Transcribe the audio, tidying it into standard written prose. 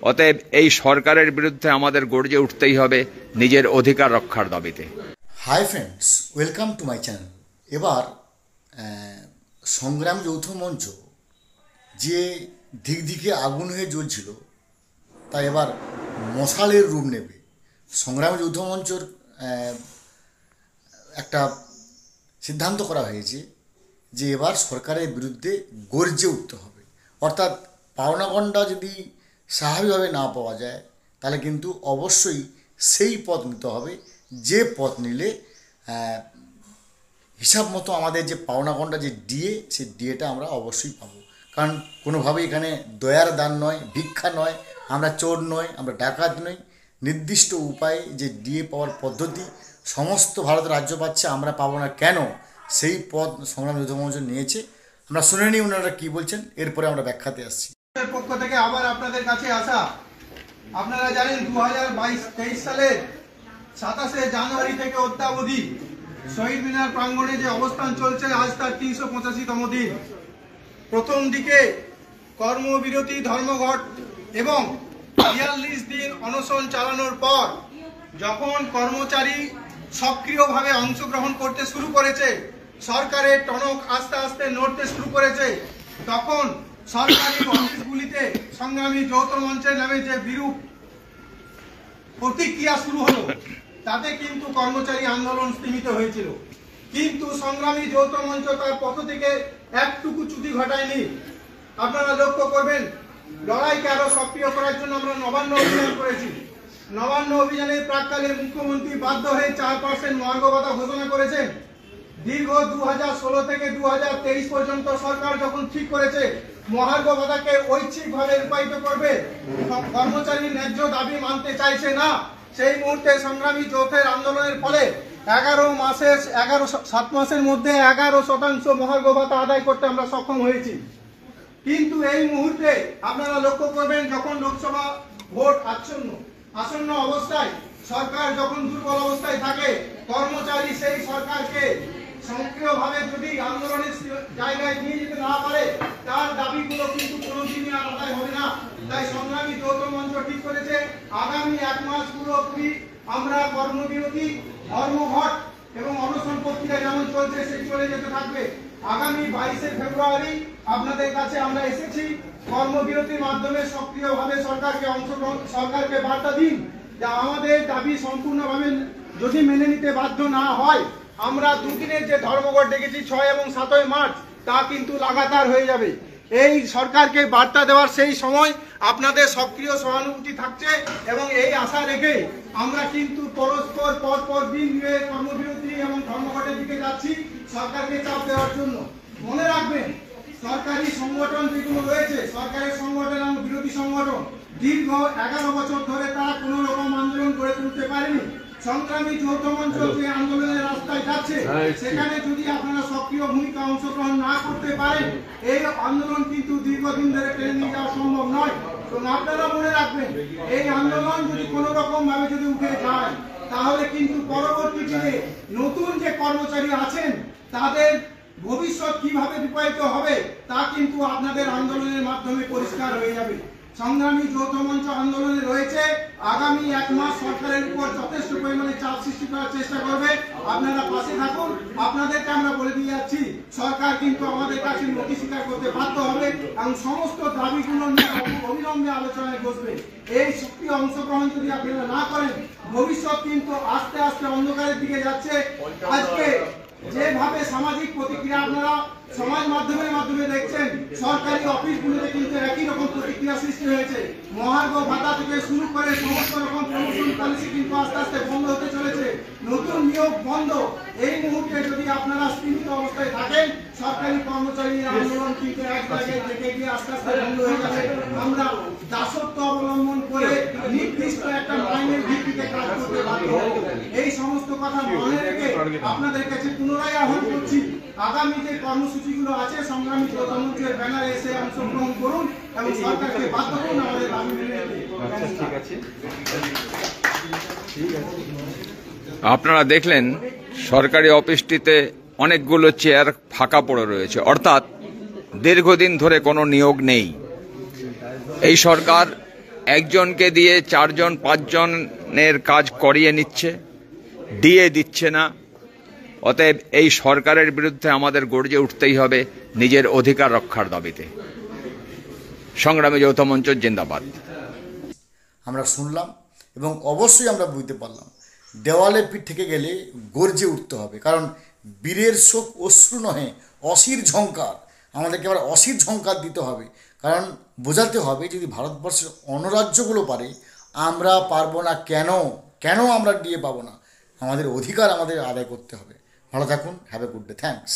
অতএব এই সরকারের বিরুদ্ধে আমাদের গর্জে উঠতেই হবে নিজের অধিকার রক্ষার দাবিতে। Hi friends, welcome to my channel. এবার সংগ্রাম যৌথ মঞ্চ যে দিক দিকে আগুন হয়ে জ্বলছিল তা এবার মশালের রূপ নেবে। সংগ্রাম যৌথ মঞ্চর একটা সিদ্ধান্ত করা হয়েছে যে এবার সরকারের বিরুদ্ধে গর্জে উঠতে হবে। অর্থাৎ পাওনাগণ্ডা যদি স্বাভাবিকভাবে না পাওয়া যায় তাহলে কিন্তু অবশ্যই সেই পথ নিতে হবে যে পথ নিলে হিসাব মতো আমাদের যে পাওনাগণ্ডা যে ডিএ, সেই ডিএটা আমরা অবশ্যই পাবো। কারণ কোনোভাবেই এখানে দয়ার দান নয়, ভিক্ষা নয়, আমরা চোর নয়, আমরা ডাকাত নই। নির্দিষ্ট উপায়ে যে ডিএ পাওয়ার পদ্ধতি সমস্ত ভারতের রাজ্য পাচ্ছে, আমরা পাবো না কেন, সেই পথ সংগ্রাম যৌথ মঞ্চ নিয়েছে। আমরা শুনে নিই ওনারা কী বলছেন, এরপরে আমরা ব্যাখ্যাতে আসছি। পক্ষ থেকে আবার আপনাদের কাছে আসা, আপনারা জানেন 2022-23 সালের 27শে জানুয়ারি থেকে অদ্যাবধি শহীদ মিনার প্রাঙ্গণে যে অবস্থান চলছে, আজ তার 385তম দিন। প্রথম দিকে কর্মবিরতি ধর্মঘট এবং 42 দিন অনশন চালানোর পর যখন কর্মচারী সক্রিয়ভাবে অংশগ্রহণ করতে শুরু করেছে, সরকারের টনক আস্তে আস্তে নড়তে শুরু করেছে, তখন সরকারি অফিসগুলিতে সংগ্রামী যৌথ মঞ্চের নামে যে বিরূপ প্রতিক্রিয়া শুরু হলো, তাতে কিন্তু কর্মচারী আন্দোলন স্তীমিত হয়েছিল। কিন্তু সংগ্রামী যৌথ মঞ্চ তার পক্ষ থেকে একটুকু চ্যুতি ঘটায়নি। আপনারা লক্ষ্য করবেন, লড়াইকে আরো সক্রিয় করার জন্য আমরা নবান্ন অভিযান করেছি। নবান্ন অভিযানের প্রাক্কালে মুখ্যমন্ত্রী বাধ্য হয়ে 4% মহার্ঘ ভাতা ঘোষণা করেছেন। দীর্ঘ 2016 থেকে 2023 পর্যন্ত সরকার যখন ঠিক করেছে মহার্ঘ ভাতাকে ঐচ্ছিকভাবে রূপায়িত করবে, কর্মচারীর ন্যায্য দাবি মানতে চাইছে না, সেই মুহূর্তে সংগ্রামী যৌথের আন্দোলনের ফলে 7 মাসের মধ্যে 11% মহার্ঘ ভাতা আদায় করতে আমরা সক্ষম হয়েছি। কিন্তু এই মুহূর্তে আপনারা লক্ষ্য করবেন, যখন লোকসভা ভোট আসন্ন অবস্থায়, সরকার যখন দুর্বল অবস্থায় থাকে, কর্মচারী সেই সরকারকে সক্রিয়ভাবে যদি আন্দোলনের জায়গায় নিয়ে যেতে না পারে, তার দাবিগুলো কিন্তু কোনোদিনই আদায় হবে না। তাই সংগ্রামী যৌথ মঞ্চ ঠিক করেছে আগামী 1 মাস পুরোপুরি আমরা কর্মবিরতি, ধর্মঘট এবং অনশন প্রক্রিয়া যেমন চলছে সেই চলে যেতে থাকবে। আগামী 22শে ফেব্রুয়ারি আপনাদের কাছে আমরা এসেছি কর্মবিরতির মাধ্যমে সক্রিয়ভাবে সরকারকে বার্তা দিন যে আমাদের দাবি সম্পূর্ণভাবে যদি মেনে নিতে বাধ্য না হয়, আমরা দুদিনের যে ধর্মঘট ডেকেছি 6 এবং 7 মার্চ, তা কিন্তু লাগাতার হয়ে যাবে। এই সরকারকে বার্তা দেওয়ার সেই সময় আপনাদের সক্রিয় সহানুভূতি থাকছে এবং এই আশা রেখে আমরা কিন্তু পরপর দিন কর্মবিরতি এবং ধর্মঘটের দিকে যাচ্ছি সরকারকে চাপ দেওয়ার জন্য। মনে রাখবেন, সরকারি সংগঠন যেগুলো রয়েছে, সরকারের সংগঠন এবং বিরোধী সংগঠন, দীর্ঘ 11 বছর ধরে তারা কোন রকম আন্দোলন গড়ে তুলতে পারেনি। সংগ্রামী যৌথ মঞ্চ যে আন্দোলনের রাস্তায় যাচ্ছে, সেখানে যদি আপনারা সক্রিয় ভূমিকা অংশগ্রহণ না করতে পারেন, এই আন্দোলন কিন্তু দীর্ঘদিন ধরে টেনে নিয়ে যাওয়া সম্ভব নয়। তো আপনারা মনে রাখবেন, এই আন্দোলন যদি কোনো রকম ভাবে যদি উঠে যায়, তাহলে কিন্তু পরবর্তী দিনে নতুন যে কর্মচারী আছেন তাদের ভবিষ্যৎ কিভাবে রূপায়িত হবে তা কিন্তু আপনাদের আন্দোলনের মাধ্যমে পরিষ্কার হয়ে যাবে। সংগ্রামী যৌথ মঞ্চ আন্দোলনে রয়েছে, আগামী 1 মাস সরকারের উপর যথেষ্ট পরিমাণে চাপ সৃষ্টি করার চেষ্টা করবে। আপনারা পাশে থাকুন। আপনাদেরকে আমরা বলে দিয়ে যাচ্ছি, সরকার কিন্তু আমাদের কাছে নথি স্বীকার করতে বাধ্য হবে এবং সমস্ত দাবিগুলো নিয়ে অবিলম্বে আলোচনায় বসবে। এই সক্রিয় অংশগ্রহণ যদি আপনারা না করেন, ভবিষ্যৎ কিন্তু আস্তে আস্তে অন্ধকারের দিকে যাচ্ছে। আজকে যেভাবে সামাজিক প্রতিক্রিয়া আপনারা সমাজ মাধ্যমে দেখছেন, সরকারি অফিসগুলোতে কিন্তু একই রকম প্রতিক্রিয়া সৃষ্টি হয়েছে। মহার্ঘ ভাতা থেকে শুরু করে সমস্ত রকম প্রমোশন পলিসি কিন্তু আস্তে আস্তে বন্ধ হতে চলেছে, নতুন নিয়োগ বন্ধ। এই মুহূর্তে যদি আপনারা স্তীমিত অবস্থায় থাকেন, সরকারি কর্মচারীর আন্দোলন কিন্তু এক জায়গায় থেকে গিয়ে আস্তে আস্তে বন্ধ হয়ে যাবে। আমরা দাসত্ব অবলম্বন করে নির্দিষ্ট একটা মাইনের ভিত্তিতে কাজ করতে বাধ্য হব। এই সমস্ত কথা মনে রেখে আপনাদের কাছে পুনরায় আহ্বান করছি, আগামী যে কর্মসূচিগুলো আছে সংগ্রামী যৌথ মঞ্চের ব্যানারে এসে অংশগ্রহণ করুন এবং সরকারকে বাধ্য করুন আমাদের দাবি মেনে নিতে। আপনারা দেখলেন সরকারি অফিসটিতে অনেকগুলো চেয়ার ফাঁকা পড়ে রয়েছে, অর্থাৎ দীর্ঘদিন ধরে কোনো নিয়োগ নেই। এই সরকার একজনকে দিয়ে 4 জন 5 জনের কাজ করিয়ে নিচ্ছে, ডিএ দিচ্ছে না। অতএব এই সরকারের বিরুদ্ধে আমাদের গর্জে উঠতেই হবে নিজের অধিকার রক্ষার দাবিতে। সংগ্রামী যৌথ মঞ্চ জিন্দাবাদ। আমরা শুনলাম এবং অবশ্যই আমরা বুঝতে পারলাম দেওয়ালে পিঠ থেকে গেলে গর্জে উঠতে হবে, কারণ বীরের শোক অশ্রু নহে অসির ঝঙ্কার। আমাদেরকে আবার অসির ঝঙ্কার দিতে হবে, কারণ বোঝাতে হবে যদি ভারতবর্ষের অন্যরাজ্যগুলো পারে আমরা পারবো না। কেন আমরা ডিএ পাবো না? আমাদের অধিকার আমাদের আদায় করতে হবে। ভালো থাকুন, have a good day, thanks.